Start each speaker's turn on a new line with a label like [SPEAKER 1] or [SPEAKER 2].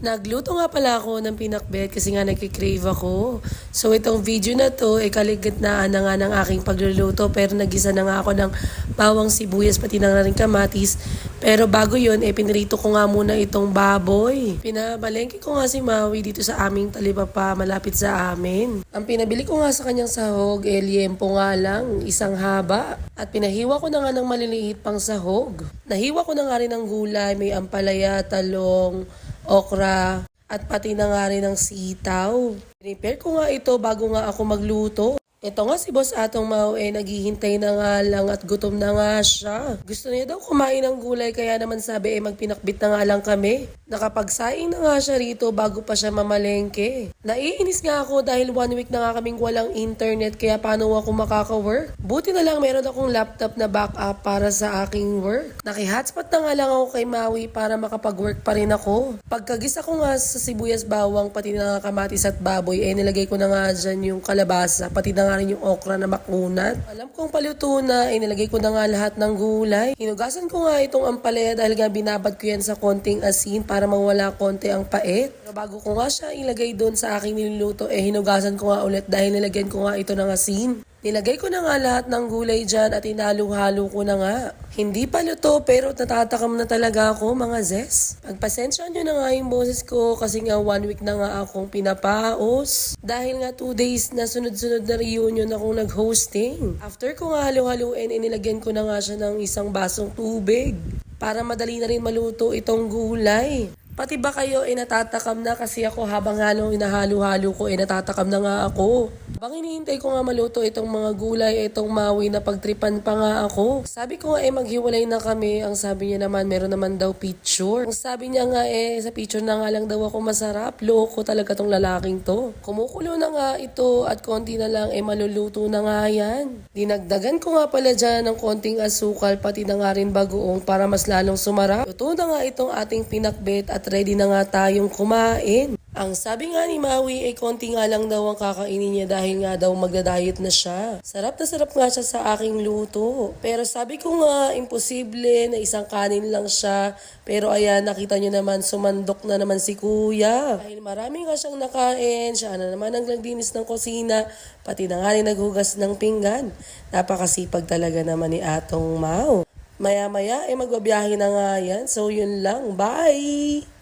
[SPEAKER 1] Nagluto nga pala ako ng pinakbet kasi nga nagkikrave ako. So itong video na to, kaligitnaan na nga ng aking pagluluto pero nagisa na nga ako ng bawang sibuyas pati na rin kamatis. Pero bago yun, pinirito ko nga muna itong baboy. Pinabalengke ko nga si Maui dito sa aming talipapa malapit sa amin. Ang pinabili ko nga sa kanyang sahog, liempo nga lang, isang haba. At pinahiwa ko na nga ng maliliit pang sahog. Nahiwa ko na nga rin ng gulay, may ampalaya, talong, okra, at pati na nga rin ng sitaw. Prepare ko nga ito bago nga ako magluto. Ito nga si Boss Atong Mau naghihintay na nga lang at gutom na nga siya. Gusto niya daw kumain ng gulay kaya naman sabi magpinakbit na nga lang kami. Nakapagsaing na nga siya rito bago pa siya mamalengke. Naiinis nga ako dahil 1 week na nga kaming walang internet kaya paano ako makaka-work. Buti na lang meron akong laptop na backup para sa aking work. Naki-hotspot na nga lang ako kay Maui para makapag-work pa rin ako. Pagkagisa ko nga sa sibuyas bawang pati na nga kamatis at baboy nilagay ko na nga dyan yung kalabasa pati na nga rin yung okra na makunat. Alam kong paluto na, nilagay ko na nga lahat ng gulay. Hinugasan ko nga itong ampalaya dahil nga binabad ko yan sa konting asin para mawala konti ang pait. Pero bago ko nga siya ilagay doon sa aking niluluto, hinugasan ko nga ulit dahil nilagyan ko nga ito ng asin. Nilagay ko na nga lahat ng gulay dyan at inalo-halo ko na nga. Hindi pa luto pero natatakam na talaga ako mga zes. Pagpasensyahan nyo na nga yung boses ko kasi nga 1 week na nga akong pinapaos. Dahil nga 2 days na sunod-sunod na reunion akong nag-hosting. After ko nga halo-haluin, inilagyan ko na nga siya ng isang basong tubig. Para madali na rin maluto itong gulay. Pati ba kayo natatakam na kasi ako habang inahalo-halo ko natatakam na nga ako. Habang hinihintay ko nga maluto itong mga gulay, itong Maui na pagtripan pa nga ako. Sabi ko nga maghiwalay na kami. Ang sabi niya naman meron naman daw picture. Ang sabi niya nga sa picture na nga lang daw ako masarap. Loko talaga tong lalaking to. Kumukulo na nga ito at konti na lang maluluto na nga yan. Dinagdagan ko nga pala dyan ng konting asukal pati na nga rin bagoong para mas lalong sumarap. Luto na nga itong ating pinakbet at ready na nga tayong kumain. Ang sabi nga ni Maui konti nga lang daw ang kakainin niya dahil nga daw magda-diet na siya. Sarap na sarap nga siya sa aking luto. Pero sabi ko nga imposible na isang kanin lang siya. Pero ayan nakita niyo naman sumandok na naman si kuya. Dahil marami nga siyang nakain, siya na naman ang naglinis ng kusina, pati na nga rin naghugas ng pinggan. Napakasipag talaga naman ni Atong Mau. Maya-maya magbabiyahe na nga yan. So yun lang. Bye!